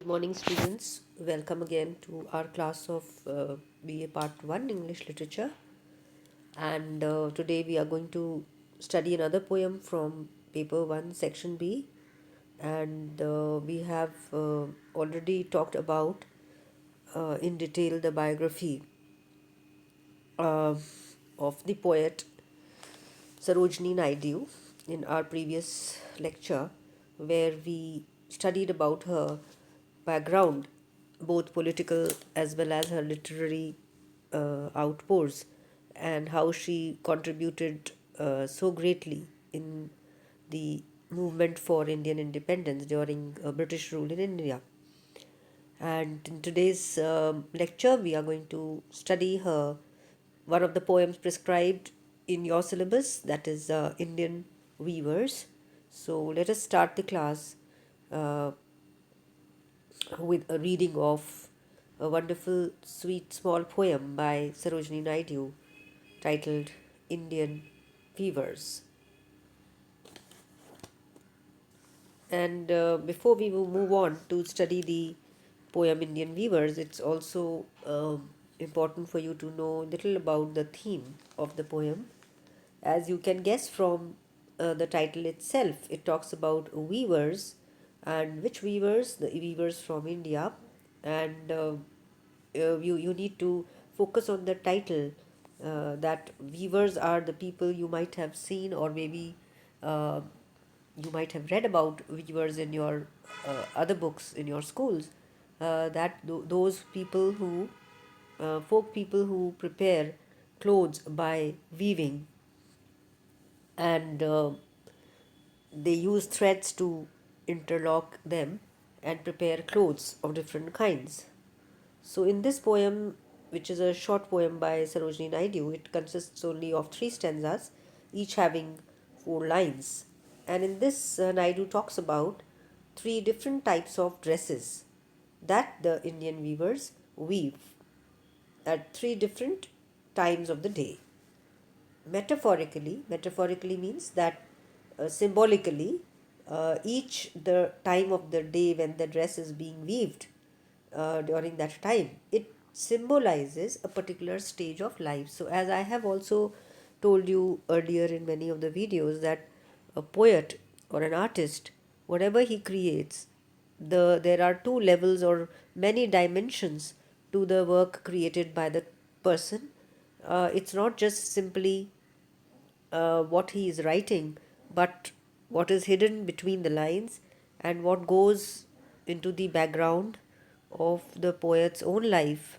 Good morning, students. Welcome again to our class of BA Part 1 English Literature. And today we are going to study another poem from Paper 1, Section B. And we have already talked about in detail the biography uh, of the poet Sarojini Naidu in our previous lecture, where we studied about her background, both political as well as her literary outpours, and how she contributed so greatly in the movement for Indian independence during British rule in India. And in today's lecture, we are going to study her one of the poems prescribed in your syllabus, that is Indian Weavers. So let us start the class uh, with a reading of a wonderful, sweet, small poem by Sarojini Naidu titled Indian Weavers. And before we will move on to study the poem Indian Weavers, it's also important for you to know a little about the theme of the poem. As you can guess from the title itself, it talks about weavers, and which weavers? The weavers from India. And you need to focus on the title, that weavers are the people you might have seen, or maybe uh, you might have read about weavers in your other books in your schools, those people who folk people who prepare clothes by weaving, and they use threads to interlock them and prepare clothes of different kinds. So, in this poem, which is a short poem by Sarojini Naidu, it consists only of three stanzas, each having four lines. And in this, Naidu talks about three different types of dresses that the Indian weavers weave at three different times of the day. Metaphorically means that symbolically, each the time of the day when the dress is being weaved, during that time, it symbolizes a particular stage of life. So as I have also told you earlier in many of the videos, that a poet or an artist, whatever he creates, there are two levels or many dimensions to the work created by the person. It's not just simply what he is writing, but what is hidden between the lines and what goes into the background of the poet's own life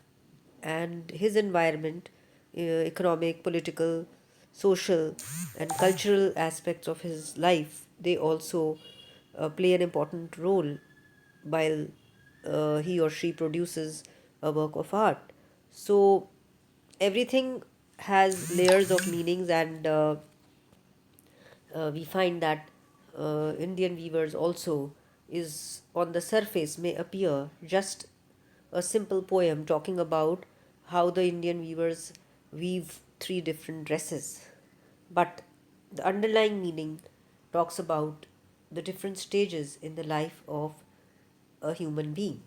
and his environment, economic, political, social, and cultural aspects of his life. They also play an important role while he or she produces a work of art. So everything has layers of meanings, and we find that Indian weavers also is on the surface may appear just a simple poem talking about how the Indian weavers weave three different dresses. But the underlying meaning talks about the different stages in the life of a human being.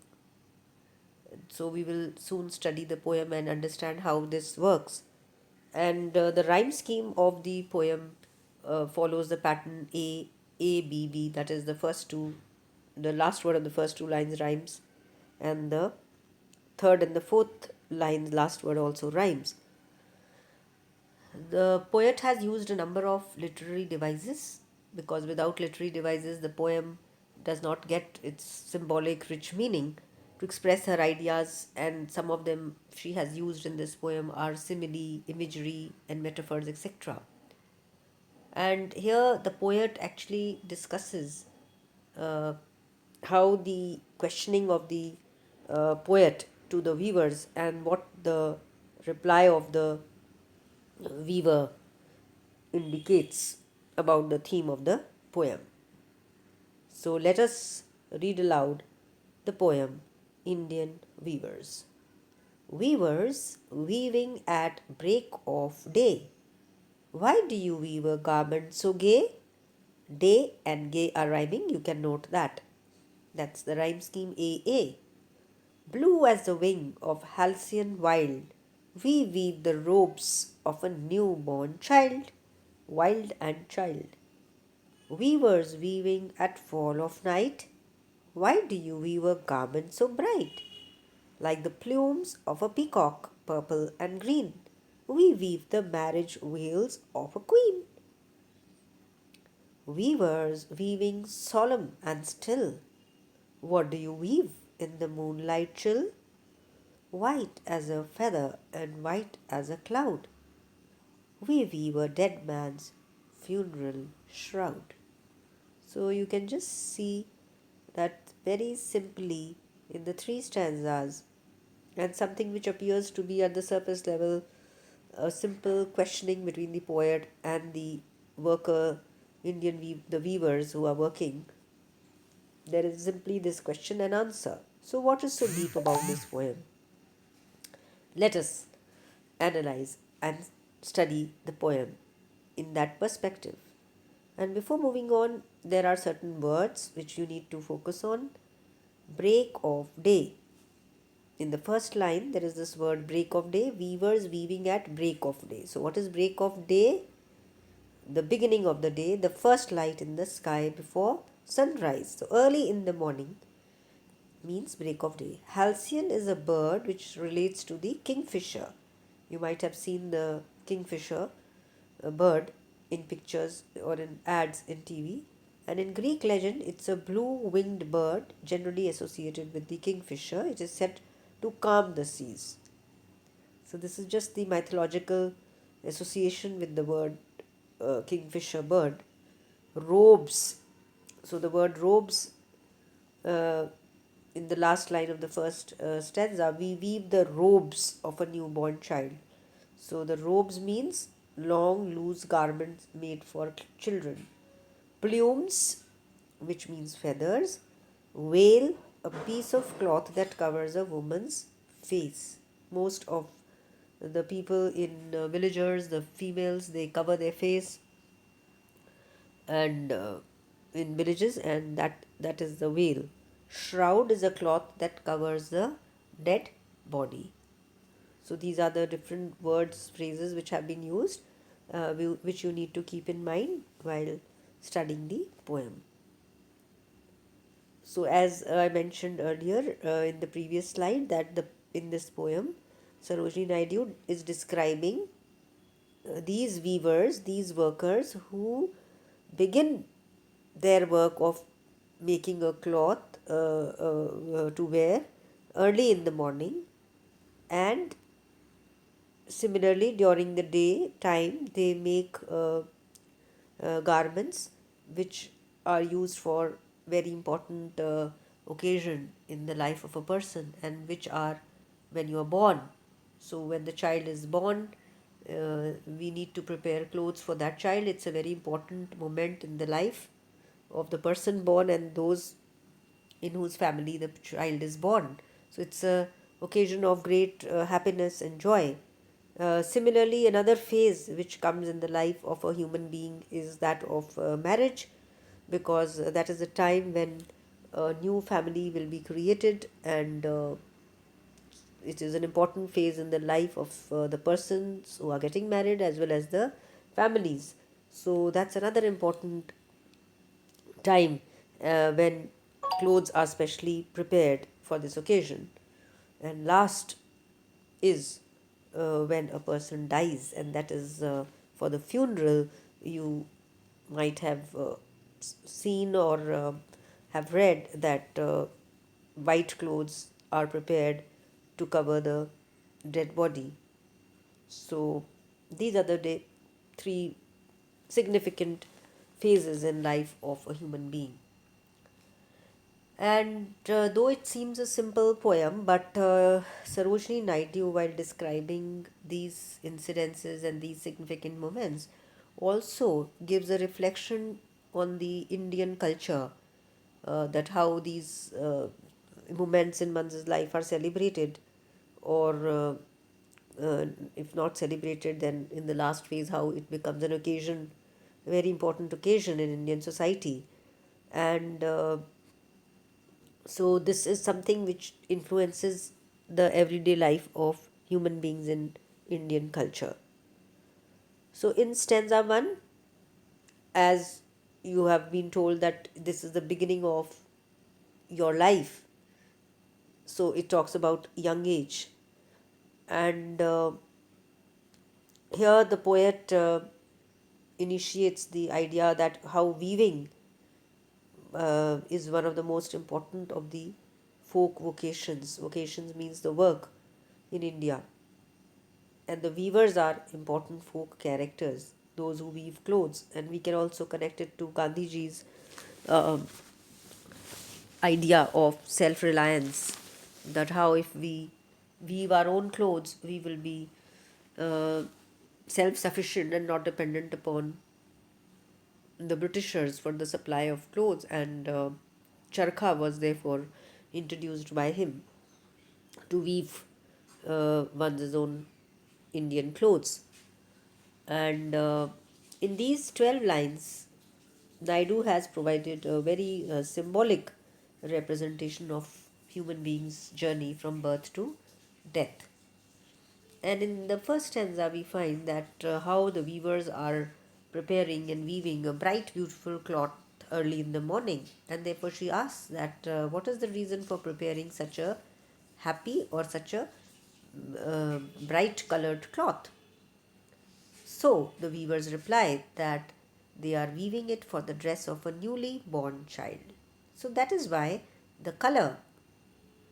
So we will soon study the poem and understand how this works. And the rhyme scheme of the poem follows the pattern A B B. That is, the last word of the first two lines rhymes, and the third and the fourth lines last word also rhymes. The poet has used a number of literary devices, because without literary devices the poem does not get its symbolic rich meaning to express her ideas, and some of them she has used in this poem are simile, imagery, and metaphors, etc. And here the poet actually discusses uh, how the questioning of the poet to the weavers and what the reply of the weaver indicates about the theme of the poem. So let us read aloud the poem Indian Weavers. Weavers weaving at break of day. Why do you weave a garment so gay? Day and gay are rhyming, you can note that. That's the rhyme scheme AA. Blue as the wing of halcyon wild, we weave the robes of a newborn child, wild and child. Weavers weaving at fall of night, why do you weave a garment so bright? Like the plumes of a peacock, purple and green, we weave the marriage veils of a queen. Weavers weaving solemn and still, what do you weave in the moonlight chill? White as a feather and white as a cloud, we weave a dead man's funeral shroud. So you can just see that very simply in the three stanzas, and something which appears to be at the surface level a simple questioning between the poet and the worker, the weavers who are working. There is simply this question and answer. So, what is so deep about this poem? Let us analyze and study the poem in that perspective. And before moving on, there are certain words which you need to focus on. Break of day. In the first line, there is this word break of day, weavers weaving at break of day. So, what is break of day? The beginning of the day, the first light in the sky before sunrise. So, early in the morning means break of day. Halcyon is a bird which relates to the kingfisher. You might have seen the kingfisher bird in pictures or in ads in TV. And in Greek legend, it's a blue winged bird generally associated with the kingfisher. It is said to calm the seas. So, this is just the mythological association with the word kingfisher bird. Robes. So, the word robes uh, in the last line of the first stanza, we weave the robes of a newborn child. So, the robes means long, loose garments made for children. Plumes, which means feathers. Veil, a piece of cloth that covers a woman's face. Most of the people in villagers, the females, they cover their face and in villages, and that is the veil. Shroud is a cloth that covers the dead body. So these are the different words, phrases which have been used, which you need to keep in mind while studying the poem. So as I mentioned earlier in the previous slide, that the in this poem, Sarojini Naidu is describing these weavers, these workers who begin their work of making a cloth to wear early in the morning, and similarly during the day time they make garments which are used for very important occasion in the life of a person, and which are when you are born. So when the child is born, we need to prepare clothes for that child. It's a very important moment in the life of the person born and those in whose family the child is born. So it's a occasion of great happiness and joy. Similarly, another phase which comes in the life of a human being is that of marriage, because that is the time when a new family will be created, and it is an important phase in the life of the persons who are getting married as well as the families. So that's another important time when clothes are specially prepared for this occasion. And last is when a person dies, and that is for the funeral. You might have seen or have read that white clothes are prepared to cover the dead body. So these are the three significant phases in life of a human being. And though it seems a simple poem, but Sarojini Naidu, while describing these incidences and these significant moments, also gives a reflection on the Indian culture, that how these moments in one's life are celebrated, or if not celebrated, then in the last phase, how it becomes an occasion, a very important occasion in Indian society. And So this is something which influences the everyday life of human beings in Indian culture. So in stanza 1, as you have been told that this is the beginning of your life, so it talks about young age. And here the poet initiates the idea that how weaving is one of the most important of the folk vocations. Vocations means the work in India, and the weavers are important folk characters, those who weave clothes. And we can also connect it to Gandhiji's um idea of self reliance, that how if we weave our own clothes, we will be uh, self sufficient and not dependent upon the Britishers for the supply of clothes. And charkha was therefore introduced by him to weave one's own Indian clothes. And in these 12 lines, Naidu has provided a very symbolic representation of human beings' journey from birth to death. And in the first stanza, we find that how the weavers are preparing and weaving a bright, beautiful cloth early in the morning. And therefore, she asks that what is the reason for preparing such a happy or such a bright colored cloth? So the weavers replied that they are weaving it for the dress of a newly born child. So that is why the color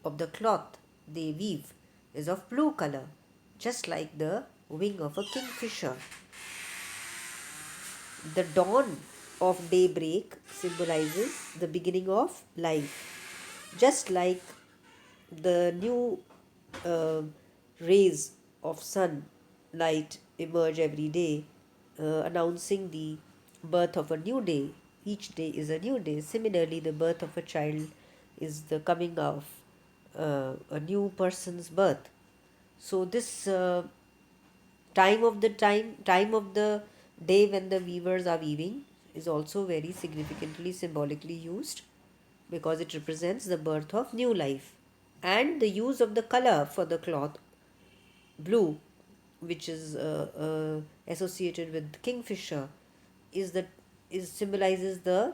of the cloth they weave is of blue color, just like the wing of a kingfisher. The dawn of daybreak symbolizes the beginning of life, just like the new uh, rays of sunlight emerge every day, announcing the birth of a new day. Each day is a new day. Similarly, the birth of a child is the coming of a new person's birth. So this time of the day when the weavers are weaving is also very significantly symbolically used, because it represents the birth of new life. And the use of the color for the cloth, blue, which is associated with kingfisher, is the is symbolizes the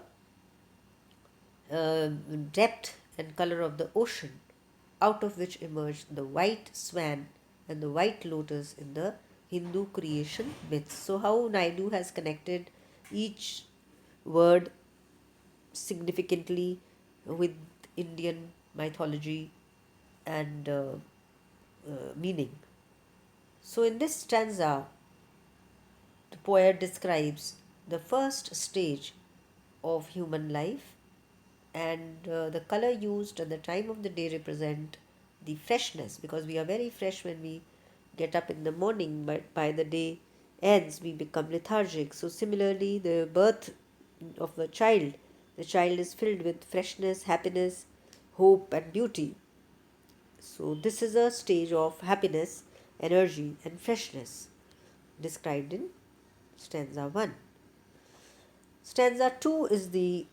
uh, depth and color of the ocean, out of which emerged the white swan and the white lotus in the Hindu creation myths. So, how Naidu has connected each word significantly with Indian mythology and meaning. So, in this stanza, the poet describes the first stage of human life, and the color used at the time of the day represent the freshness, because we are very fresh when we get up in the morning, but by the day ends we become lethargic. So similarly, the birth of the child is filled with freshness, happiness, hope and beauty. So this is a stage of happiness, energy and freshness described in stanza 1. Stanza 2 is the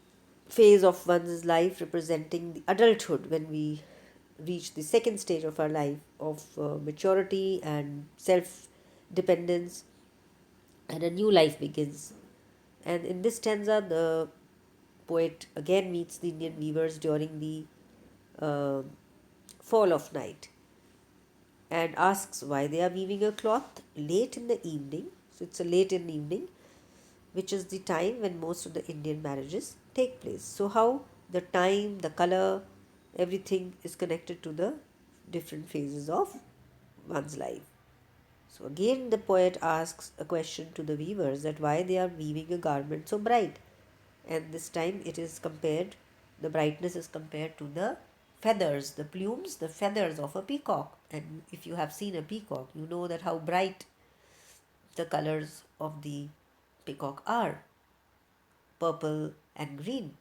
phase of one's life representing the adulthood, when we reach the second stage of our life of maturity and self dependence, and a new life begins. And in this stanza, the poet again meets the Indian weavers during the uh, fall of night and asks why they are weaving a cloth late in the evening. So it's a late in the evening, which is the time when most of the Indian marriages take place. So, how the time, the color, everything is connected to the different phases of one's life. So, again, the poet asks a question to the weavers, that why they are weaving a garment so bright. And this time it is compared, the brightness is compared to the feathers, the plumes, the feathers of a peacock. And if you have seen a peacock, you know that how bright the colors of the peacock are, purple and green.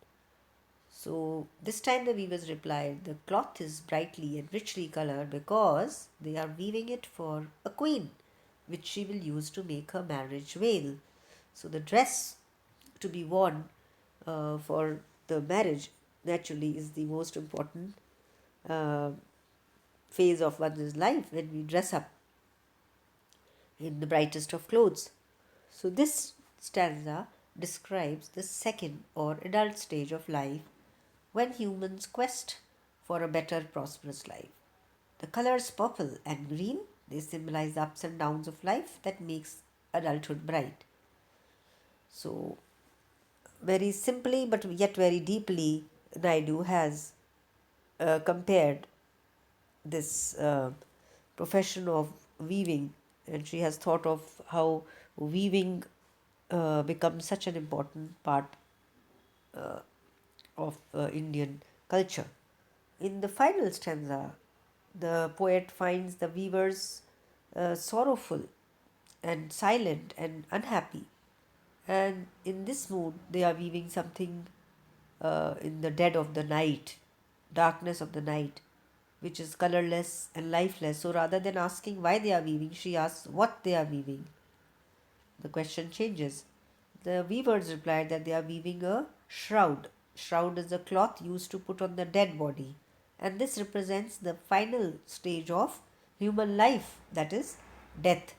So this time the weavers replied, the cloth is brightly and richly colored because they are weaving it for a queen, which she will use to make her marriage veil. So the dress to be worn for the marriage, naturally is the most important uh, phase of one's life, when we dress up in the brightest of clothes. So, this stanza describes the second or adult stage of life, when humans quest for a better, prosperous life. The colors purple and green, they symbolize the ups and downs of life that makes adulthood bright. So, very simply but yet very deeply, Naidu has compared this profession of weaving, and she has thought of how weaving becomes such an important part of Indian culture. In the final stanza, the poet finds the weavers sorrowful and silent and unhappy. And in this mood, they are weaving something in the dead of the night, darkness of the night, which is colorless and lifeless. So rather than asking why they are weaving, she asks what they are weaving. The question changes. The weavers replied that they are weaving a shroud. Shroud is a cloth used to put on the dead body, and this represents the final stage of human life, that is, death,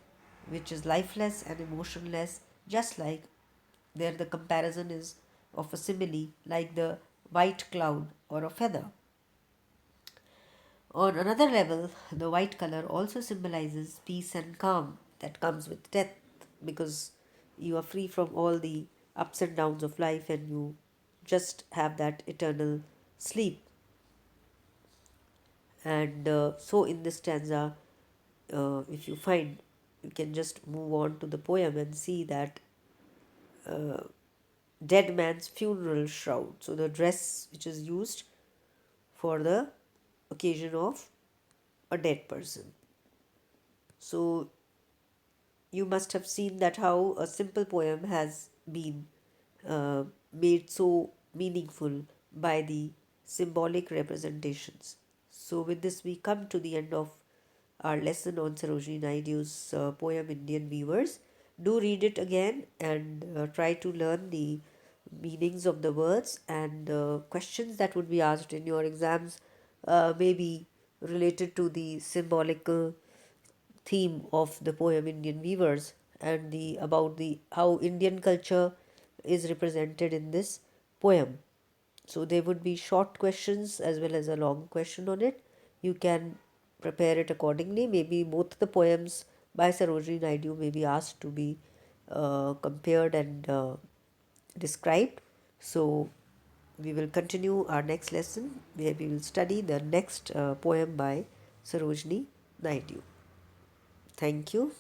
which is lifeless and emotionless, just like there the comparison is of a simile, like the white cloud or a feather. On another level, the white color also symbolizes peace and calm that comes with death, because you are free from all the ups and downs of life and you just have that eternal sleep. And so, in this stanza, if you find, you can just move on to the poem and see that dead man's funeral shroud. So, the dress which is used for the occasion of a dead person. So, you must have seen that how a simple poem has been uh, made so meaningful by the symbolic representations. So, with this, we come to the end of our lesson on Sarojini Naidu's poem Indian Weavers. Do read it again and try to learn the meanings of the words, and questions that would be asked in your exams may be related to the symbolical theme of the poem Indian Weavers, and the about the how Indian culture is represented in this poem. So there would be short questions as well as a long question on it. You can prepare it accordingly. Maybe both the poems by Sarojini Naidu may be asked to be compared and described. So we will continue our next lesson, where we will study the next poem by Sarojini Naidu. Thank you.